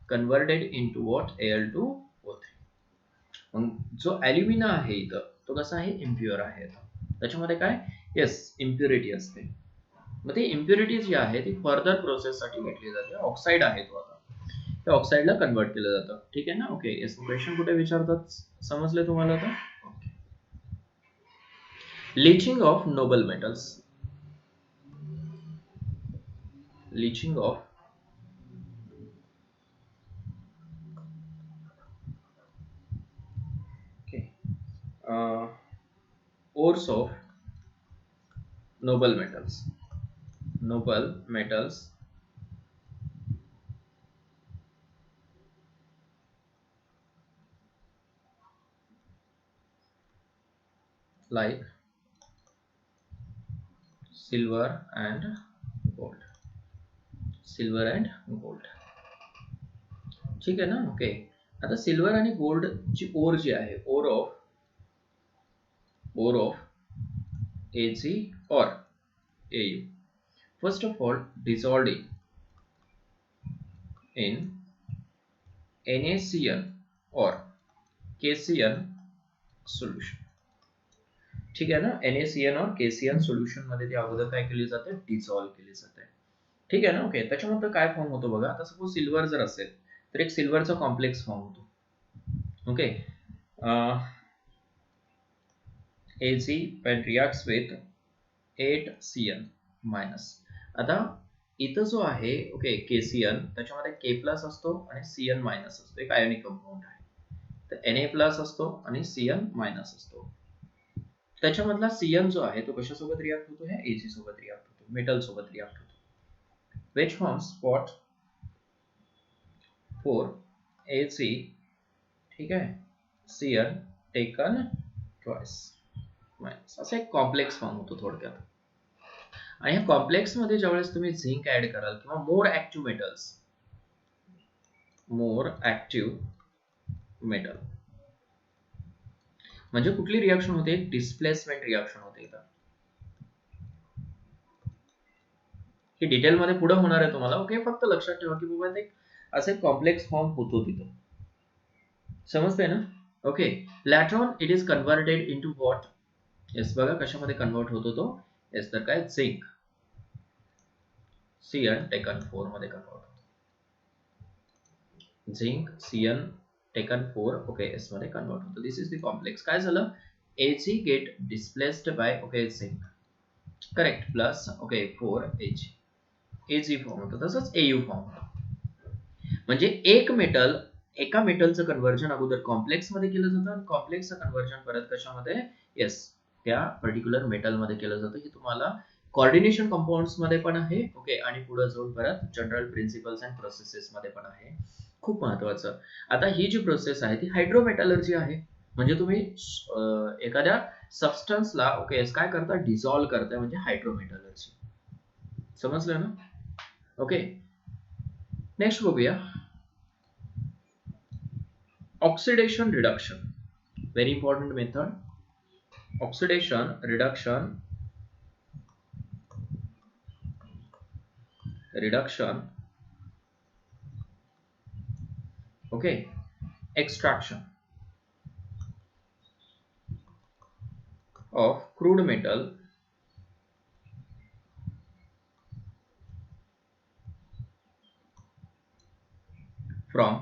converted into what? Al2O3. मग जो ॲल्युमिना आहे इथं तो कसा आहे? इम्प्युअर आहे. त्याच्यामध्ये काय? येस, इम्प्युरिटी असते. मग ती इम्प्युरिटी जी आहे ती फर्दर प्रोसेससाठी घेतली जाते. ऑक्साईड आहे तो आता, त्या ऑक्साईडला कन्वर्ट केलं जातं. ठीक आहे ना. Okay, yes. क्वेश्चन कुठे विचारतात समजले तुम्हाला आता. Leaching of noble metals. Leaching of ores of noble metals. Noble metals like silver and gold. Silver and gold. ठीक आहे ना. ओके, आता सिल्वर आणि गोल्ड ची ओर जी आहे, ore of Ag or Au, first of all dissolved in NaCl or KCl solution. ठीक आहे ना. NaCl और KCl सोल्युशन मध्ये ती अगोदर काय केली जाते, डिसॉल्व केली जाते. ठीक आहे ना. ओके, त्याच्यामध्ये काय फॉर्म होतो बघा. आता सपोज सिल्वर जर असेल तर एक सिल्वरचा कॉम्प्लेक्स फॉर्म होतो. Okay, Ag when reacts with 8Cl minus. आता इथं जो आहे ओके KCl, त्याच्यामध्ये K प्लस असतो आणि Cl मायनस असतो. एक आयोनिक कंपाऊंड आहे. तर Na प्लस असतो आणि Cl मायनस असतो. त्याच्यामधला Cl जो आहे तो कशासोबत रिॲक्ट होतो, हे Ag सोबत रिॲक्ट होतो, मेटल सोबत रिॲक्ट होतो. which forms spot for Ag, ठीक आहे, Cl taken twice मायनस, असा एक कॉम्प्लेक्स फॉर्म होतो थोडक्यात. आणि या कॉम्प्लेक्स मध्ये ज्यावेळेस तुम्ही झिंक ऍड कराल किंवा मोर ऍक्टिव्ह मेटल, म्हणजे कुठली रिॲक्शन होते, डिस्प्लेसमेंट रिॲक्शन होते. इथं हे डिटेल मध्ये पुढे होणार आहे तुम्हाला. ओके, फक्त लक्षात ठेवा की बाबा एक असे कॉम्प्लेक्स फॉर्म होतो तिथं. समजतंय ना. Okay, later on it is converted into what. Yes, बघा कशामध्ये कन्वर्ट होतो तो. येस, तर काय, झिंक Cn टेकन 4 मध्ये कन्वर्ट होतो. झिंक Cn टेकन 4 ओके एस मध्ये कन्वर्ट होतो. This is the complex. काय झालं, Ag get displaced by okay zinc, correct, plus okay 4 Ag, Ag form होतो. तसंच Au फॉर्म होतो. म्हणजे एक मेटल, एका मेटलचं कन्व्हर्जन अगोदर कॉम्प्लेक्स मध्ये केलं जातं आणि कॉम्प्लेक्सचं कन्व्हर्जन परत कशामध्ये, येस, त्या पर्टिक्युलर मेटल मध्ये केलं जातं. हे तुम्हाला कोऑर्डिनेशन कंपाऊंड्स मध्ये पण आहे. ओके, आणि पुढे जाऊन परत जनरल प्रिन्सिपल्स अँड प्रोसेसेस मध्ये पण आहे. खूप महत्वाचं. आता ही जी प्रोसेस आहे ती हायड्रोमेटलर्जी आहे. म्हणजे तुम्ही एखाद्या सबस्टन्सला ओके काय करता, डिसॉल्व करताय, म्हणजे हायड्रोमेटलर्जी. समजलं ना. ओके, नेक्स्ट बघूया. Oxidation reduction, very important method. Oxidation reduction okay, extraction of crude metal from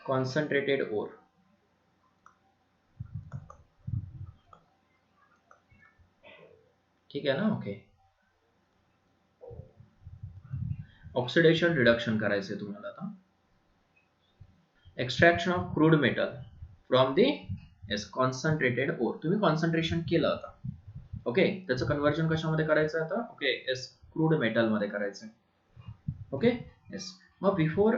concentrated ore. ठीक आहे ना. ओके, ऑक्सिडेशन रिडक्शन करायचंय तुम्हाला आता. Extraction of crude metal from the yes concentrated ore. तुम्ही कॉन्सन्ट्रेशन केलं आता. ओके, त्याचं कन्व्हर्जन कशामध्ये करायचं आता, ओके येस क्रूड मेटल मध्ये करायचं. ओके येस, मग बिफोर,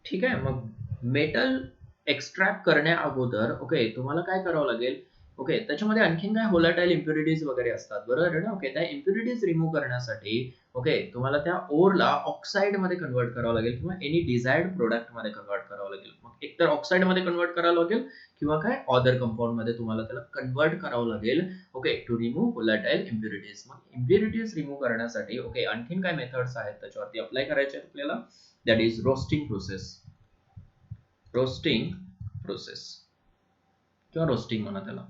ठीक आहे, मग मेटल एक्स्ट्रॅक्ट करण्या अगोदर ओके तुम्हाला काय करावं लागेल, ओके त्याच्यामध्ये आणखीन काय होलाटाईल इम्प्युरिटीज वगैरे असतात, बरोबर आहे ना. ओके, त्या इम्प्युरिटीज रिमूव्ह करण्यासाठी ओके तुम्हाला त्या ओरला ऑक्साइड मध्ये कन्वर्ट करावं लागेल किंवा एनी डिझायर्ड प्रोडक्ट मध्ये कन्वर्ट करावं लागेल. मग एकतर ऑक्साइड मध्ये कन्वर्ट करावं लागेल किंवा काय अदर कंपाऊंड मध्ये तुम्हाला त्याला कन्वर्ट करावं लागेल. Okay, to remove volatile impurities. मग इम्प्युरिटीज रिमूव्ह करण्यासाठी ओके आणखीन काय मेथड्स आहेत त्याच्यावरती अप्लाय करायचे आहेत आपल्याला. दॅट इज रोस्टिंग प्रोसेस किंवा रोस्टिंग म्हणा त्याला.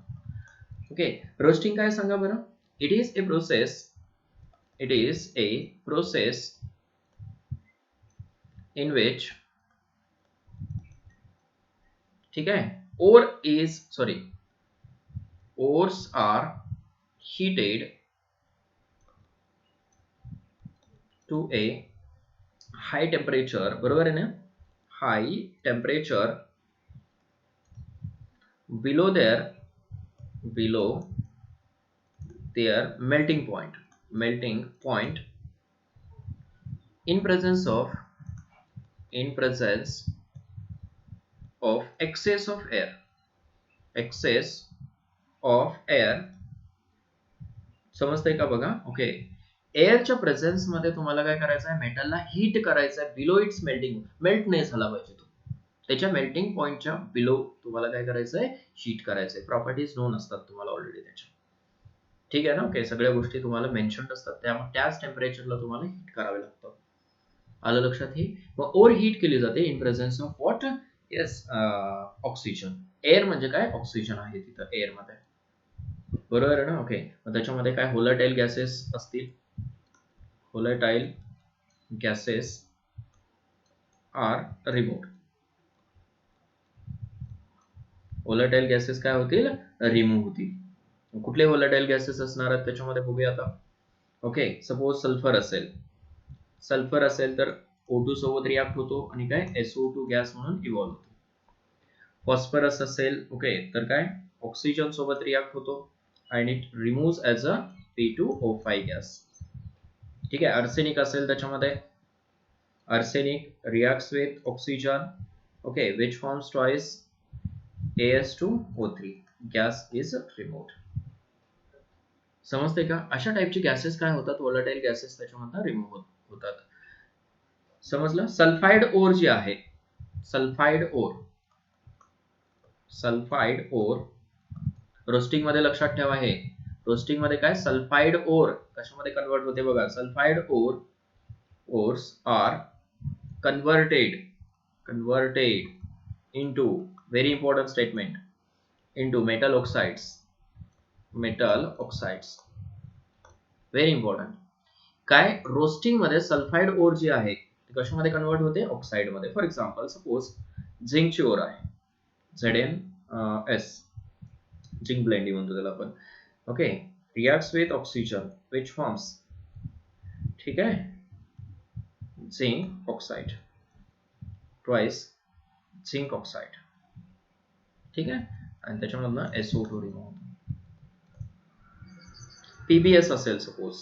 ओके, रोस्टिंग काय सांगा बरं. It is a process. It is a process in which, ठीक है, ores are heated to a high temperature, बरोबर आहे ना, high temperature below their melting point in presence of excess of air. समजतंय का बघा? ओके, एअरच्या प्रेझेन्स मध्ये तुम्हाला काय करायचं आहे, मेटलला हीट करायचं आहे बिलो इट्स मेल्ट नाही झाला पाहिजे तो, त्याच्या मेल्टिंग पॉइंटच्या बिलो तुम्हाला काय करायचं आहे, हीट करायचं आहे. प्रॉपर्टीज नोन असतात तुम्हाला ऑलरेडी त्याच्या, ठीक आहे ना. ओके, सगळ्या गोष्टी तुम्हाला मेन्शन्ड असतात, त्यामुळे त्याच टेम्परेचरला तुम्हाला हीट करावे लागतं. आलं लक्षात? हे मग ओव्हर हीट केली जाते in presence of what? Yes, oxygen. Air म्हणजे काय? ऑक्सिजन आहे तिथं एअर मध्ये, बरोबर आहे ना. ओके, मग त्याच्यामध्ये काय होलाटाईल गॅसेस असतील. Volatile gases are removed. Volatile gases काय होतील? रिमूव्ह होतील. कुठले होलाटाईल गॅसेस असणार आहेत त्याच्यामध्ये बघूया आता. ओके, सपोज सल्फर असेल तर O2 सोबत रिॲक्ट होतो आणि काय SO2 गॅस म्हणून इव्हॉल्व होतो. फॉस्फरस असेल, ओके, तर काय ऑक्सिजन सोबत रिॲक्ट होतो and it removes as a P2O5 gas. ठीक आहे. आर्सेनिक असेल त्याच्यामध्ये, arsenic reacts with oxygen, okay, which forms twice AS2O3. gas is removed. समजते का? अशा टाइपचे गॅसेस काय होतात, व्होलाटाईल गॅसेस त्याच्यामधून रिमूव्ह होतात. समजलं? सल्फाइड ओर जे आहे, सल्फाइड ओर रोस्टिंग मध्ये लक्षात ठेवा. हे रोस्टिंग मध्ये काय सल्फाइड ओर कशामध्ये कन्वर्ट होते बघा. Sulphide ores are converted into, very important statement, into metal oxides. Very important. काय रोस्टिंग मध्ये सल्फाइड ओर जे आहे ते कशामध्ये कन्वर्ट होते, ऑक्साइड मध्ये. फॉर एक्झाम्पल सपोज झिंकची ओर आहे, ZnS, झिंक ब्लेंडिंग म्हणतो त्याला आपण. Okay, reacts with oxygen which forms, ठीक आहे, zinc oxide, twice zinc oxide, ठीक आहे, आणि त्याच्यामधनं SO2 रिमूव्ह होतो. PbS असेल suppose,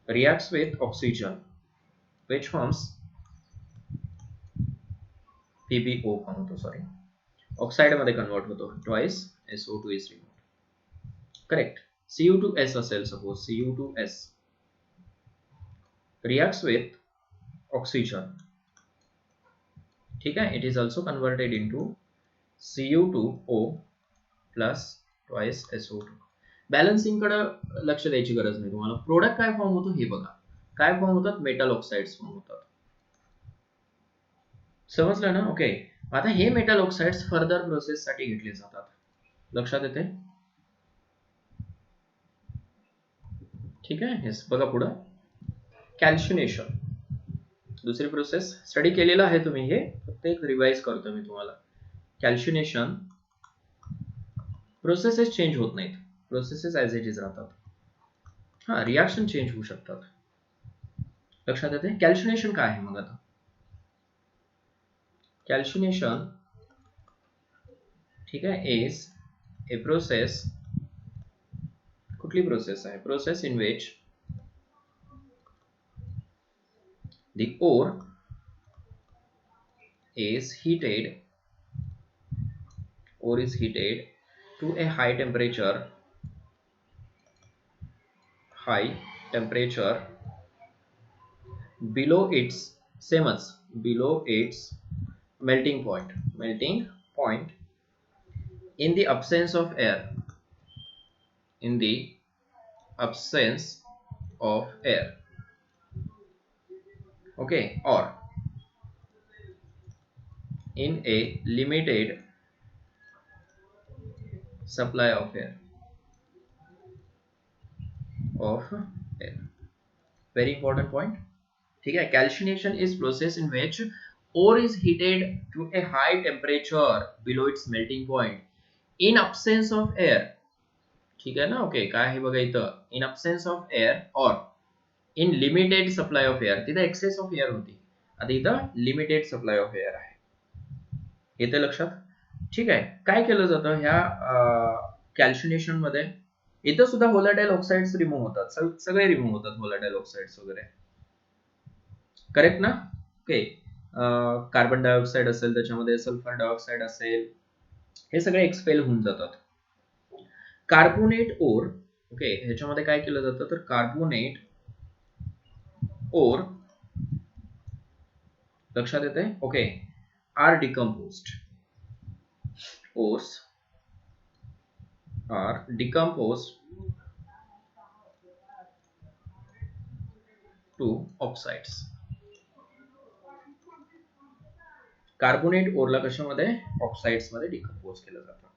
reacts with oxygen which forms PbO form होतो, सॉरी, ऑक्साइड मध्ये कन्वर्ट होतो, twice SO2 is removed. Correct. Cu2S असेल suppose, Cu2S reacts with oxygen, ठीक है, it is also converted into Cu2O plus twice SO2. Balancing कडे लक्ष द्यायची गरज नाही तुम्हाला. प्रोडक्ट काय फॉर्म होतो हे बघा. काय फॉर्म होतात, मेटल ऑक्साइड्स फॉर्म होतात. समजलं ना? ओके, आता हे मेटल ऑक्साइड्स फर्दर प्रोसेस साठी घेतले जातात. लक्षात येते? ठीक आहे. येस, बघा पुढे कॅल्शिनेशन, दुसरी प्रोसेस स्टडी केलेला आहे तुम्ही, हे फक्त एक रिवाइज करतो मी तुम्हाला. कॅल्शिनेशन प्रोसेसेस चेंज होत नाहीत, प्रोसेसेस ऍज इट इज राहतात. हा, रिॲक्शन चेंज होऊ शकतात. लक्षात येते? कॅल्शिनेशन काय आहे मग आता? कॅल्शिनेशन, ठीक आहे, इज ए प्रोसेस, कुठली प्रोसेस आहे? Process in which the ore is heated to a high temperature below its melting point in the absence of air, okay, or in a limited supply of air. of air. Very important point. ठीक है, calcination is process in which ore is heated to a high temperature below its melting point in absence of air. ठीक आहे ना. Okay, काय आहे बघा इथं, in absence of air or in limited supply of air. तिथं excess of air होती, आता इथं limited supply of air आहे. येते लक्षात. ठीक आहे. काय केलं जातं ह्या कॅल्शिनेशन मध्ये, इथं सुद्धा व्होलाटाईल ऑक्साइड्स रिमूव्ह होतात, सगळे रिमूव्ह होतात व्होलाटाईल ऑक्साइड्स वगैरे. करेक्ट ना. ओके, कार्बन डायऑक्साइड असेल, त्याच्यामध्ये सल्फर डायऑक्साइड असेल, हे सगळे एक्सपेल होऊन जातात. कार्बोनेट ओर, ओके, ह्याच्यामध्ये काय केलं जातं तर कार्बोनेट ओर, लक्षात येते. Okay, are decomposed, ores are decomposed to oxides. Carbonate ओरला कशामध्ये, ऑक्साइड्स मध्ये डिकम्पोज केलं जातं.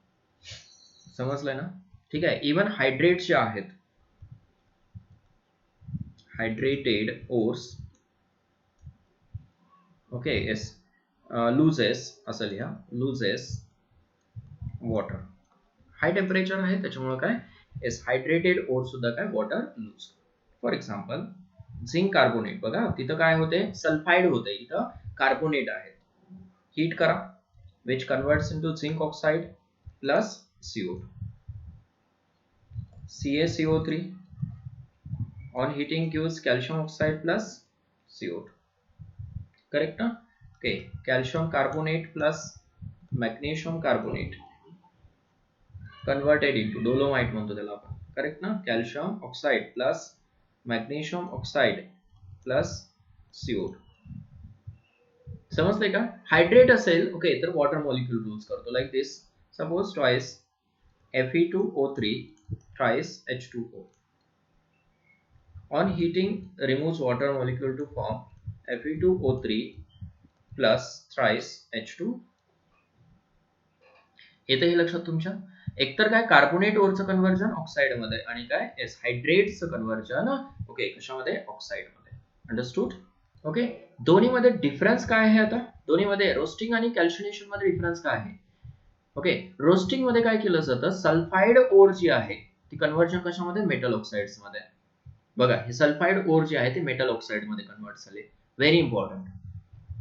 समजलंय ना. ठीक आहे. इवन हायड्रेट जे आहेत, hydrated ores, okay, yes, loses असेल, ह्या लुजेस वॉटर. हाय टेम्परेचर आहे त्याच्यामुळे काय, येस, हायड्रेटेड ओर सुद्धा काय water lose. For example zinc carbonate, बघा तिथं काय होते, सल्फाइड होते, इथं कार्बोनेट आहे. हीट करा, which converts into zinc oxide plus CO2, CaCO3 on heating gives calcium oxide plus CO2. Correct ना. Okay, calcium carbonate plus magnesium carbonate converted into dolomite म्हणतो त्याला आपण. करेक्ट ना. Calcium oxide plus magnesium oxide plus CO2. समजले का. Hydrate असेल, okay, तर water molecule lose करतो, like this. Suppose twice Fe2O3 thrice H2O. On heating removes water molecule to form Fe2O3 plus thrice H2. येते हे लक्षात तुमच्या. एकतर काय, कार्बोनेट ओरचं कन्व्हर्जन ऑक्साइड मध्ये, आणि काय, एस, हायड्रेटचं कन्व्हर्जन, ओके, कशामध्ये, ऑक्साइड मध्ये. अंडरस्टूड. ओके, दोन्ही मध्ये डिफरन्स काय आहे, आता दोन्ही मध्ये रोस्टिंग आणि कॅल्शिनेशन मध्ये डिफरन्स काय आहे. ओके, रोस्टिंग मध्ये काय केलं जातं, सल्फाइड ओर जी आहे ती कन्व्हर्जन कशामध्ये, मेटल ऑक्साइड्स मध्ये. बघा, हे सल्फाइड ओर जे आहे ते मेटल ऑक्साइड मध्ये कन्व्हर्ट झाले. Very important.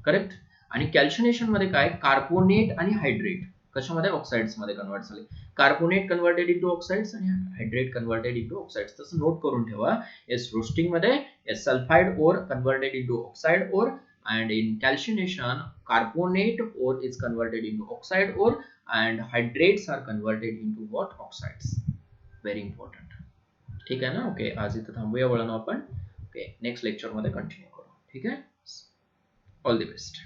करेक्ट. आणि कॅल्शिनेशन मध्ये काय, कार्बोनेट आणि हायड्रेट कशामध्ये, ऑक्साइड्स मध्ये कन्वर्ट झाले. कार्बोनेट कन्वर्टेड इंटू ऑक्साइड्स आणि हायड्रेट कन्वर्टेड इंटू ऑक्साइड्स. तसं नोट करून ठेवा. येस, रोस्टिंग मध्ये yes, sulphide or converted into oxide or, and in calcination carbonate ore is converted into oxide ore and hydrates are converted into what, oxides. Very important. ठीक आहे ना. Okay, आज इथं थांबूया वळण आपण. ओके, नेक्स्ट लेक्चर मध्ये कंटिन्यू करू. ठीक आहे. All the best.